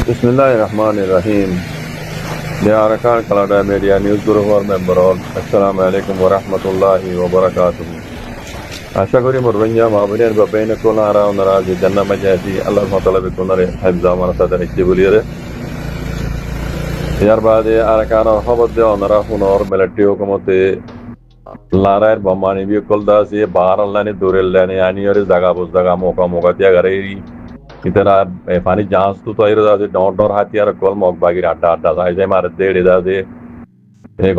Bismillahirrahmanirrahim. The Arakan Canada Media News Group or member all. Assalamu alaikum wa rahmatullahi wa barakatuh. আশা করি মরবেঞ্জা মাহবিনের বাবাইনে কোনা আরা ওনারা যে জান্নাত মাঝাতি আল্লাহ তাআলা বিকুনারে হাফজা আমার সাথে নিতে বলিয়ে ইয়ার বাদে আরাকান খবর দে ওনারা হুনর মিলিটারি হুকুমতে লারার বমানি বি কলদা সে বার আল্লাহনে দৌড়েল্লানে আনিয়রে জায়গা বুঝ জায়গা মোকা দিয়া গারে इतना पानी जांच तो इधर डॉर हाथियार कल मग बागी आड्डा आड्डा जाए मार देड़े दासे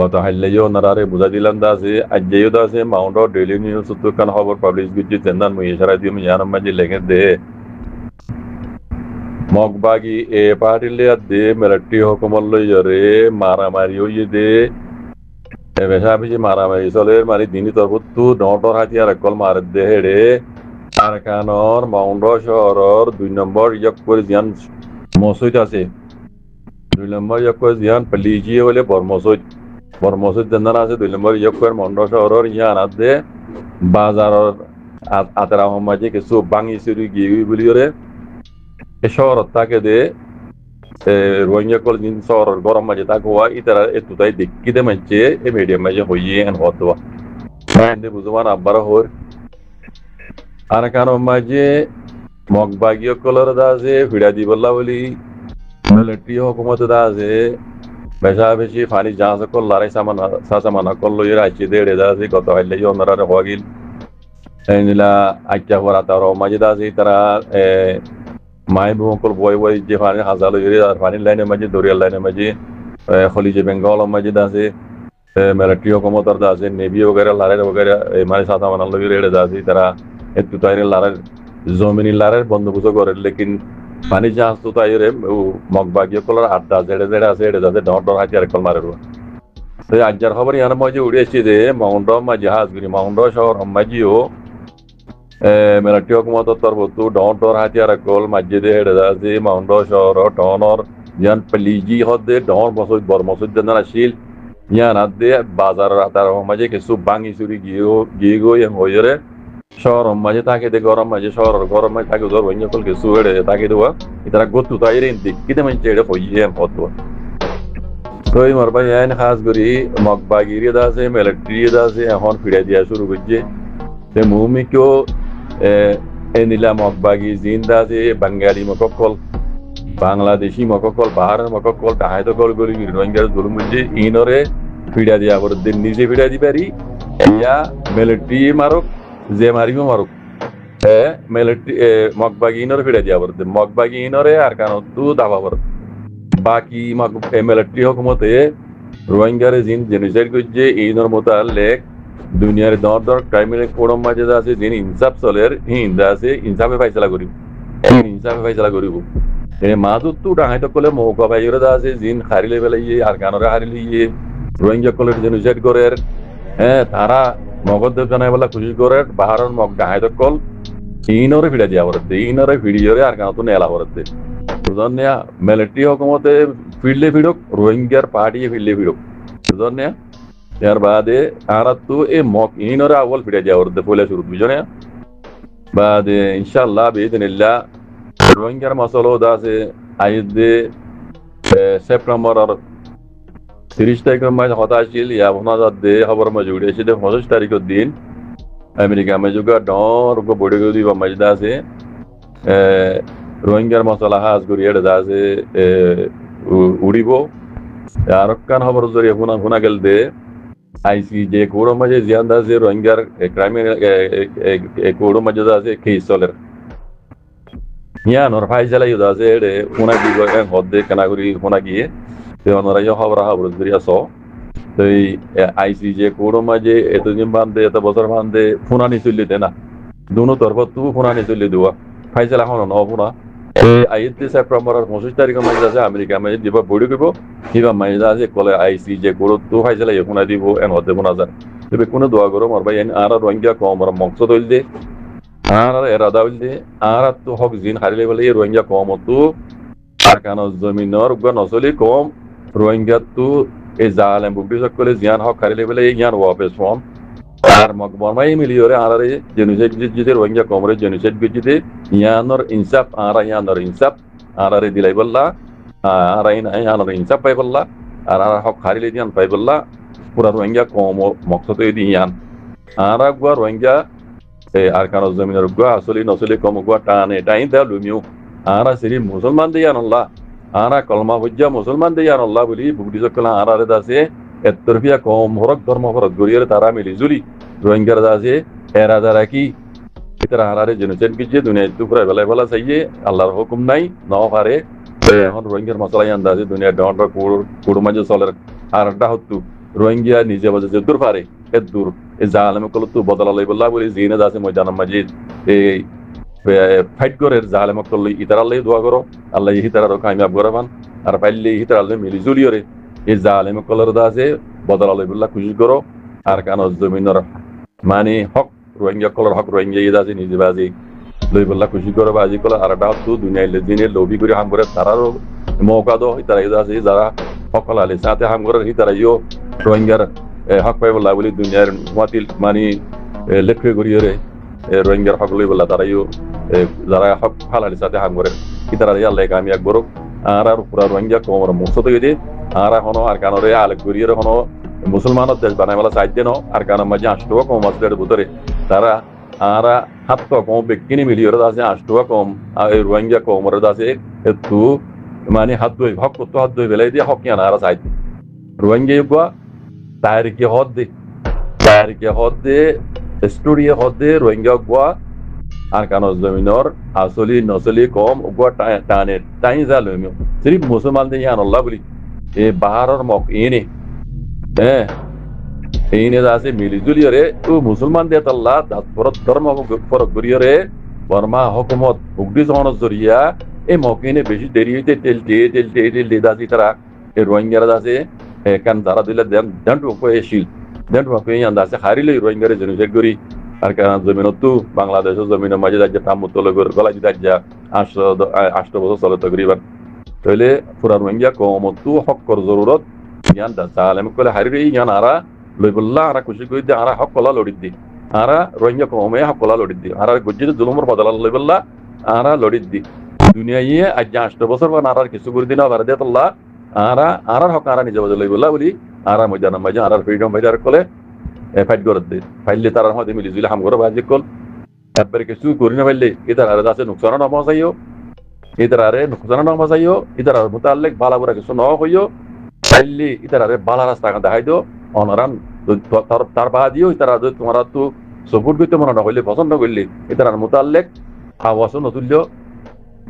गत हाइले जो नरारे बुझा दिलान दासे अज्जेयो दासे माउंट ऑफ डेली न्यूज तो कन खबर पब्लिश बिजी चंदन मुयशरा दियो मियान मजे लेके दे मग बागी ए पार्टीले दे मिलिट्री हुकुमत लो यरे मारा मारियो ये दे वैसा भी मारा मारी चले मारी दिनी तरफ तू डॉर हाथियार कल मार दे हेड़े আরাকানর মাউন্ড শহরের 2 নম্বর ইয়াকুর জিয়ান মসজিদ আছে 2 নম্বর ইয়াকুর জিয়ান পলিজি হলে বর্মসজিদ জানার আছে 2 নম্বর ইয়াকুর মাউন্ড শহরের ইয়ান আছে বাজারের আতরা মাঝে কিছু বাঙি শুরু গিয়ে বলিরে এ শহর তাকে দে রোহিঙ্গা কল দিন শহরের গরম মাঝে তাকে হওয়া ইতারা এতুতাই দেখিতে মাঝে এ মিডিয়াম মাঝে হইয়ে এন হতবা এন্ড বুঝমান আব্বার হর আরাকানো মাঝে মগবাগীয় কলর দাসে ফিরা দিবল্লা বলি মিলিটারি হুকুমত দাসে বেশা বেশি ফানি জাহাজ কল লারাই সামান কল লই রাইছে দেড়ে দাসে গত হাইলে ওনারা হগিল এনিলা আইকা হরা তার মাঝে দাসে তারা মাই বুকল বই যে ফানি হাজাল লই আর ফানি লাইনে মাঝে দরিয়া লাইনে মাঝে খলিজে বেঙ্গল মাঝে দাসে মিলিটারি হুকুমত দাসে নেভি वगैरह লারাই वगैरह মানে সামান লই রেড়ে দাসে তারা একটু তাইরে লারার জমিনি লারার বন্দোবস্ত করে লেকিন পানি জাহাজ তো তাইরে মগবাগীয় কলার আড্ডা জেড়ে আছে এড়ে যাতে ডর হাতিয়ার কল মারে তো আজ্জার খবর ইয়ার মাঝে উড়েছে যে মাউন্ট জাহাজগুলি মাউন্ট শহর মাঝিও মিলিটারি হুকুমত তরফতু ডর হাতিয়ার কল মাঝে দে এড়ে যাচ্ছে মাউন্ট শহর টনর ইয়ান পলিজি হদে ডর বর্মসুদ জানার আসিল ইয়ান আদে বাজার তার মাঝে কিছু বাঙি চুরি গিয়ে গিয়ে হয়ে শহর মাঝে তাকে দে গরম মাঝে শহর গরম মাঝে তাকে ধর বন্য কলকে সুড়ে তাকে দেওয়া ইতারা গতু তাইরে দেখিতে মাঝে এড়ে হইয়ে হতো তো এই মরবা ইয়ান খাস করি মগবাগিরি দাসে মিলিটারি দাসে এখন ফিরে দিয়া শুরু করছে তে মুমিকো এনিলা মগবাগি জিন্দা আছে বাঙালি মককল বাংলাদেশি মককল বাহারের মককল তাহাই তো কল করি রোহিঙ্গার জুলুম বুঝে ইনরে ফিরা দিয়া বড় দিন নিজে ফিরা দি পারি ইয়া মিলিটারি মারক যে মারিও মারুক মিলিটারি মগবাগিনর ফিরে দিয়া বলতে মগবাগিনরে আর কারণ তু দাবা বল বাকি মিলিটারি হুকুমতে রোহিঙ্গারে জিন জেনোসাইড করছে ইনর মোতালেক দুনিয়ার দর ক্রাইমিনাল কোড়ম মাঝে আছে যিনি ইনসাফ চলের হিন্দা আছে ইনসাফে ফাইসলা করিব মাদুর তু ডাঙাই তো কলে মৌকা বাইরে আছে জিন হারিলে বেলাইয়ে আর কানরে হারিলিয়ে রোহিঙ্গা কলের জেনোসাইড করে তারা মগদ জানাই বলা খুশি করে বাহারের মগ ডাহাই কল ইনরে ফিরে দিয়া বলতে ইনরে ফিরিয়রে আর কানো তো নেলা বলতে বুঝনিয়া মিলিটারি হুকুমতে ফিরলে ফিরুক রোহিঙ্গার পার্টি ফিরলে ফিরুক বুঝনিয়া এর বাদে আর তো এ মগ ইনরে আওয়াল ফিরে দিয়া বলতে পয়লা শুরু বুঝনিয়া বাদে ইনশাআল্লাহ বিইذنিল্লাহ রোহিঙ্গার মাসলো দাসে আইদে সেপ্টেম্বর 30 তারিখের মাঝে হতাশিল ইয়া ভনাজাত দে খবর মাঝে উড়েছে দে 25 তারিখের দিন আমেরিকা মাঝে ডর বড়ে গদি বা মজদা আছে রোহিঙ্গার মশলা হাজ করি এড়ে আছে উড়িব আর কান খবর জরিয়ে হুনা গেল দে আইসি যে কোড়ো মাঝে জিয়ান আছে রোহিঙ্গার ক্রাইমিনাল কোড়ো মাঝে আছে কেস চলের ইয়া নর ফাইসালাই আছে এড়ে হুনা কি হদে কানাগুরি হুনা গিয়ে ওনারা খবর জরিয়া স তো আইসি যে কোড়ো মাঝে এতদিন বান্ধে এত বছর বান্ধে ফুনানি চলি দে না দুনো তরফ তু ফুনানি চলি দেওয়া ফাইসালা এখন ন ফুনা আইতে সেপ্টেম্বর 25 তারিখের মাঝে আছে আমেরিকা মাঝে দিবা বড়ি করব কিবা মাঝে আছে কলে আইসি যে কোড়ো তু ফাইসালা ফুনা দিব এন হতে ফুনা যান তবে কোনো দোয়া করো মার ভাই আর রোহিঙ্গা কম আর মকসদ হইল দে আর এরাদা হইল দে আর তো হক জিন হারিলে বলে রোহিঙ্গা কম তো আর কান জমিনর নচলি কম রোহিঙ্গা তো এই জালেম বুকটি সকলে জিয়ান হক হারিলে বলে এই জ্ঞান ওয়াপেস ফর্ম আর মকবরমাই মিলিয়রে আরারে জেনোসাইড জিতে রোহিঙ্গা কমরে জেনোসাইড জিতে ইয়ানর ইনসাফ আরা ইয়ানর ইনসাফ আরারে দিলাই বল্লা আর আইন আনার ইনসাফ পাই বললা আর আর হক হারিলে দিয়ান পাই বললা পুরা রোহিঙ্গা কম মকসদ দিয়ান আর গুয়া রোহিঙ্গা আর কারো জমিনের গুয়া আসলি নসলি কম গুয়া টানে টাইন দেয়া লুমিও আর সিরি মুসলমান দিয়ান আল্লাহ আর কলমা হজ্জা মুসলমান দিয়ান আল্লাহ বলি বুগডি সকল আর আরে দাসে এতরফিয়া কম হরক ধর্ম হরক গরিয়ের তারা মিলি জুলি রোহিঙ্গার দাসে এরা দ্বারা কি ইতারা হারারে জেনুসেন কি যে দুনিয়া দুপুরে বেলা বেলা চাইয়ে আল্লাহর হুকুম নাই ন পারে এখন রোহিঙ্গার মশলাই আন্দাজে দুনিয়া ডর কুড়ু মাঝে চলের আর একটা হতো রোহিঙ্গা নিজে বাজে যে দূর পারে এ দূর এই জাহালেমে কল তো বদলা লই বললা বলি জিনে দাসে ময়দান মাজিদ এই ফাইট করে জাহালেমে কল ইতারা আল্লাহ দোয়া করো আল্লাহ ইতারারও কামিয়াব করাবান আর পাইলে ইতারা আল্লাহ মিলি জুলিয়রে এই জাহালেমে কলর দাসে বদলা লই বললা খুশি করো আর কান জমিনের মানে হক রোহিঙ্গা কলর হক রোহিঙ্গা ইয়ে দাসে নিজে বাজি লই বললা খুশি করো বাজি কল আর একটা হতো দুনিয়া দিনে লবি করে হাম করে তারারও মৌকা দো ইতারা ইয়ে দাসে যারা সকল আলে সাথে হাম করে ইতারা ইও রোহিঙ্গার হক পাই বললা বলি দুনিয়ার মাতিল মানে লেখে গড়িয়ে রোহিঙ্গার হক লই বললা তারা ইও যারা হক হালালি সাথে হাম করে ইতারা আল্লাহ কামিয়াব করুক আর আর পুরা রোহিঙ্গা কমর মকসদ হয়ে দিয়ে আর এখনো আর কানরে আলেক গড়িয়ে এখনো মুসলমানের দেশ বানাই বেলা চাই দেন আর কানের মাঝে 8 টাকা কম আসলে ভিতরে তারা আর 7 টাকা কম ব্যক্তি মিলিয়ে আছে 8 টাকা কম এই রোহিঙ্গা কমর আছে একটু মানে হাত ধুই হক করতে হাত ধুই বেলাই দিয়ে হক না আর চাই রোহিঙ্গা গুয়া তারিখে হদ দে স্টোরিয়ে হদ দে রোহিঙ্গা গুয়া আর কানের জমিনের আসলি নসলি কম গুয়া টানে টাইম যা লইমিও সিরিফ মুসলমান দিয়ে আল্লাহ বলি এই বাহারের মক এনে হ্যাঁ এইনে আছে মিলিজুলি রে ও মুসলমান দিয়ে আল্লাহ দাসপরত ধর্ম ফরক গরিয়রে বর্মা হকুমত উগদি জনের জরিয়া এই মকিনে বেশি দেরি হইতে তেলতে দাসি তারা এই রোহিঙ্গারা আছে কান যারা দিলে দেন এসিল দেন আছে হারিলে রোহিঙ্গারে জেনুসেট করি আর কারণ জমিনতো বাংলাদেশের জমিনের মাঝে যাচ্ছে টামুতলে গলাজি যাচ্ছে 8 বছর চলে তকরিবান তাহলে পুরা রোহিঙ্গা কমতো হকর জরুরত জ্ঞান দাসা আলেম কলে হারিলে জ্ঞান আরা লই বললা আরা খুশি করে দিয়ে আরা হক কলা লড়ি দি আরা রোহিঙ্গা কমে হক কলা লড়ি দি আরা গজ্জিতে জুলুমের বদলা লই বললা আরা লড়ি দি দুনিয়ায় আজ 8 বছর বা আরার কিছু করে দিন আবার দিয়ে আল্লাহ আরা আরার হক আরা নিজে বদলাই বললা বলি আরা ময়দান মাঝে আরার ফ্রিডম বাইদার কলে ফাইট করে দে ফাইলে তার মধ্যে মিলি জুলি হাম করে বাজি কল একবারে কিছু করি না পাইলে ইতার আরে আছে নুকসান না মজাইও ইতার আরে নুকসান না মজাইও ইতার আর মুতাল্লিক বালা বুরা কিছু ন হইও ফাইলে ইতার আরে বালা রাস্তা দেখাই দো অনরান তার বাদিও ইতার আরে তোমার তো সাপোর্ট করতে মনে না হইলে পছন্দ করলে ইতার আর মুতাল্লিক আওয়াজ নতুল্য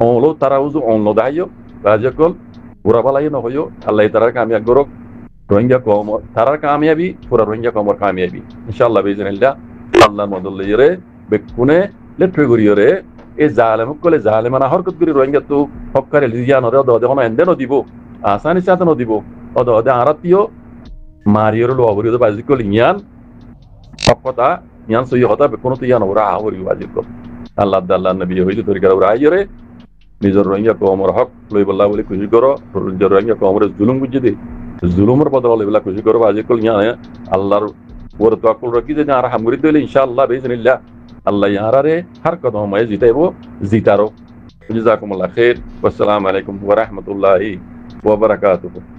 অনলো তারা উজু অনলো দেখাইও বাজি কল বুড়া বালাই ন হইও আল্লাহ তার কামিয়াব করুক রোহিঙ্গা কম তারার কামিয়াবি পুরা রোহিঙ্গা কমর কামিয়াবি ইনশাআল্লাহ বিজনিল্লাহ আল্লাহর মদল্লিরে বেকুনে লেট্রে গরিয়রে এই জালেম কলে জালেমানা হরকত করি রোহিঙ্গা তো হক্কারে লিজিয়ান হরে দদে হন এন্ডে ন দিব আসানি সাথে ন দিব অদে আরাতিও মারিয়র লো অবরিদ বাজি কল ইয়ান হকতা ইয়ান সই হতা বেকুনো তো ইয়ান ওরা আহরি বাজি কল আল্লাহ নবী হইছে তরিকার ওরা আইরে নিজের রোহিঙ্গা কমর হক লই বল্লা বলি খুশি করো নিজের রোহিঙ্গা কমরে জুলুম বুঝি দে জুলুমের বদলা এগুলা খুশি করবো আজিকাল আল্লাহর ওর তোয়াক্কুল রাখি যে আর হামগুড়ি দিলে ইনশাআল্লাহ বিইজনিল্লাহ আল্লাহ ইয়ারারে হার কদম মায়ে জিতাইবো জিতারো জাযাকুমুল্লাহ খাইর ওয়াসসালামু আলাইকুম ওয়া রাহমাতুল্লাহি ওয়া বারাকাতুহু।